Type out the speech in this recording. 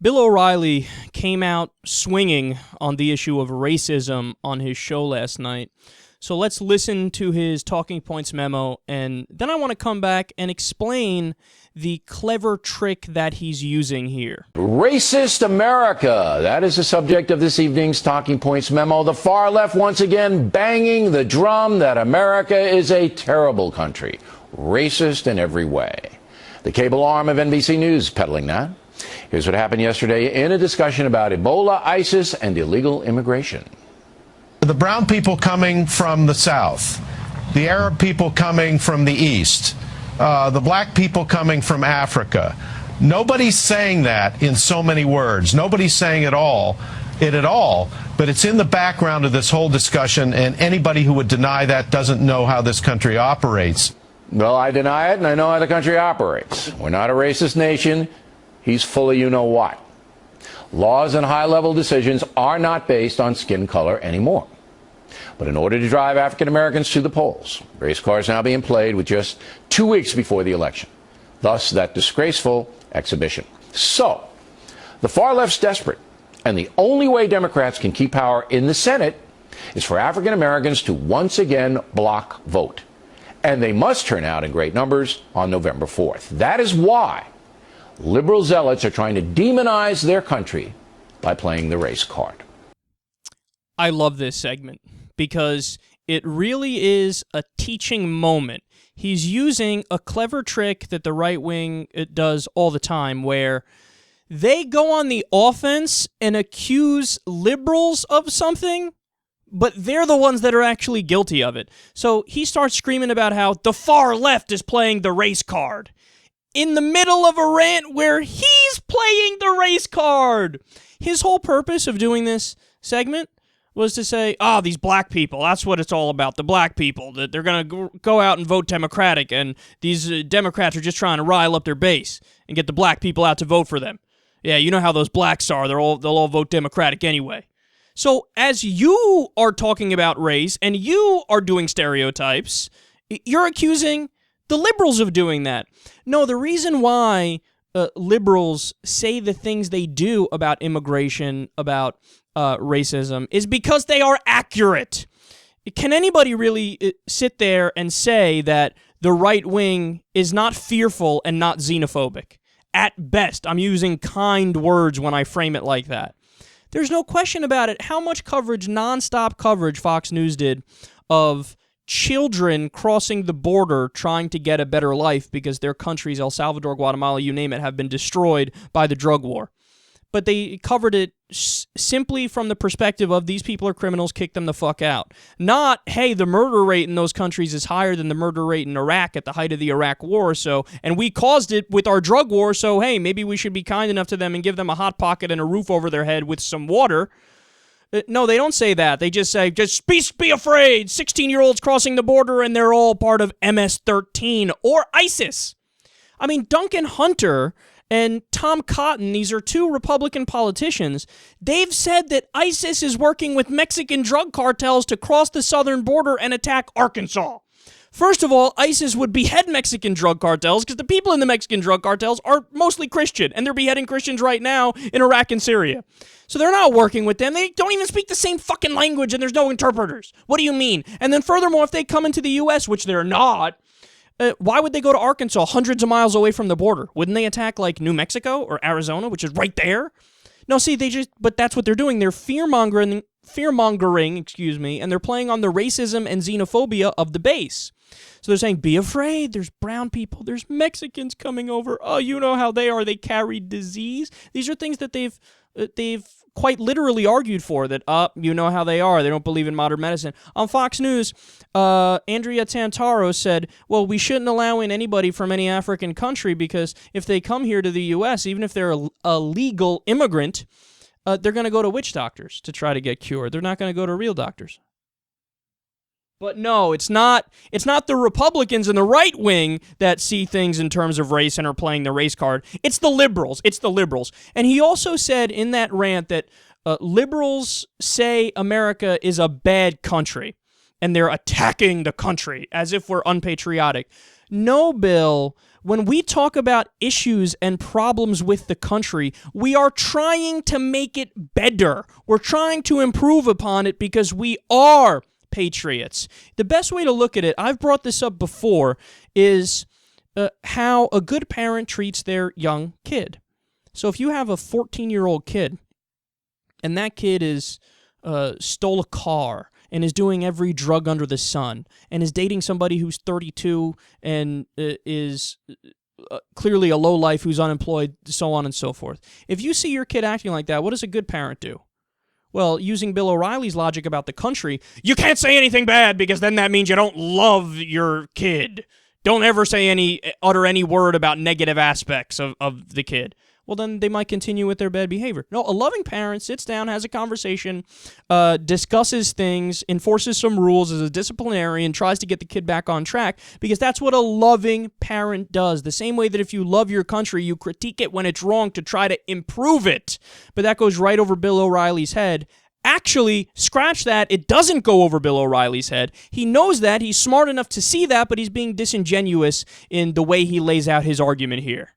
Bill O'Reilly came out swinging on the issue of racism on his show last night. So let's listen to his talking points memo, and then I want to come back and explain the clever trick that he's using here. Racist America. That is the subject of this evening's talking points memo. The far left once again banging the drum that America is a terrible country, racist in every way. The cable arm of NBC News peddling that. Here's what happened yesterday in a discussion about Ebola, ISIS, and illegal immigration. The brown people coming from the South, the Arab people coming from the East, the black people coming from Africa. Nobody's saying that in so many words. Nobody's saying it at all, but it's in the background of this whole discussion, and anybody who would deny that doesn't know how this country operates. Well, I deny it, and I know how the country operates. We're not a racist nation. He's full of you-know-what. Laws and high-level decisions are not based on skin color anymore. But in order to drive African Americans to the polls, race cards now being played with just 2 weeks before the election. Thus, that disgraceful exhibition. So, the far left's desperate, and the only way Democrats can keep power in the Senate is for African Americans to once again block vote. And they must turn out in great numbers on November 4th. That is why liberal zealots are trying to demonize their country by playing the race card. I love this segment because it really is a teaching moment. He's using a clever trick that the right wing does all the time, where they go on the offense and accuse liberals of something, but they're the ones that are actually guilty of it. So he starts screaming about how the far left is playing the race card in the middle of a rant where he's playing the race card. His whole purpose of doing this segment was to say, these black people, that's what it's all about, the black people, that they're going to go out and vote Democratic, and these Democrats are just trying to rile up their base and get the black people out to vote for them. Yeah, you know how those blacks are, they'll all vote Democratic anyway. So as you are talking about race and you are doing stereotypes, you're accusing the liberals of doing that. No, the reason why liberals say the things they do about immigration, about racism, is because they are accurate. Can anybody really sit there and say that the right wing is not fearful and not xenophobic? At best, I'm using kind words when I frame it like that. There's no question about it. How much coverage, nonstop coverage, Fox News did of children crossing the border trying to get a better life because their countries, El Salvador, Guatemala, you name it, have been destroyed by the drug war. But they covered it simply from the perspective of these people are criminals, kick them the fuck out. Not, hey, the murder rate in those countries is higher than the murder rate in Iraq at the height of the Iraq war, and we caused it with our drug war, so hey, maybe we should be kind enough to them and give them a hot pocket and a roof over their head with some water. No, they don't say that. They just say, just be afraid. 16-year-olds crossing the border, and they're all part of MS-13 or ISIS. I mean, Duncan Hunter and Tom Cotton, these are two Republican politicians, they've said that ISIS is working with Mexican drug cartels to cross the southern border and attack Arkansas. First of all, ISIS would behead Mexican drug cartels because the people in the Mexican drug cartels are mostly Christian, and they're beheading Christians right now in Iraq and Syria. So they're not working with them. They don't even speak the same fucking language, and there's no interpreters. What do you mean? And then furthermore, if they come into the U.S., which they're not, why would they go to Arkansas, hundreds of miles away from the border? Wouldn't they attack, like, New Mexico or Arizona, which is right there? No, see, but that's what they're doing. They're fear-mongering, and they're playing on the racism and xenophobia of the base. So they're saying, be afraid, there's brown people, there's Mexicans coming over, oh, you know how they are, they carry disease. These are things that they've quite literally argued for, that, you know how they are, they don't believe in modern medicine. On Fox News, Andrea Tantaro said, well, we shouldn't allow in anybody from any African country because if they come here to the U.S., even if they're a legal immigrant, they're going to go to witch doctors to try to get cured. They're not going to go to real doctors. But no, it's not the Republicans and the right wing that see things in terms of race and are playing the race card. It's the liberals. And he also said in that rant that liberals say America is a bad country and they're attacking the country as if we're unpatriotic. No, Bill, When we talk about issues and problems with the country, we are trying to make it better. We're trying to improve upon it because we are patriots. The best way to look at it, I've brought this up before, is how a good parent treats their young kid. So if you have a 14-year-old kid, and that kid is stole a car and is doing every drug under the sun and is dating somebody who's 32 and is clearly a lowlife who's unemployed, so on and so forth. If you see your kid acting like that, what does a good parent do? Well, using Bill O'Reilly's logic about the country, you can't say anything bad because then that means you don't love your kid. Don't ever utter any word about negative aspects of the kid. Well, then they might continue with their bad behavior. No, a loving parent sits down, has a conversation, discusses things, enforces some rules as a disciplinarian, tries to get the kid back on track, because that's what a loving parent does. The same way that if you love your country, you critique it when it's wrong to try to improve it. But that goes right over Bill O'Reilly's head. Actually, scratch that, it doesn't go over Bill O'Reilly's head. He knows that, he's smart enough to see that, but he's being disingenuous in the way he lays out his argument here.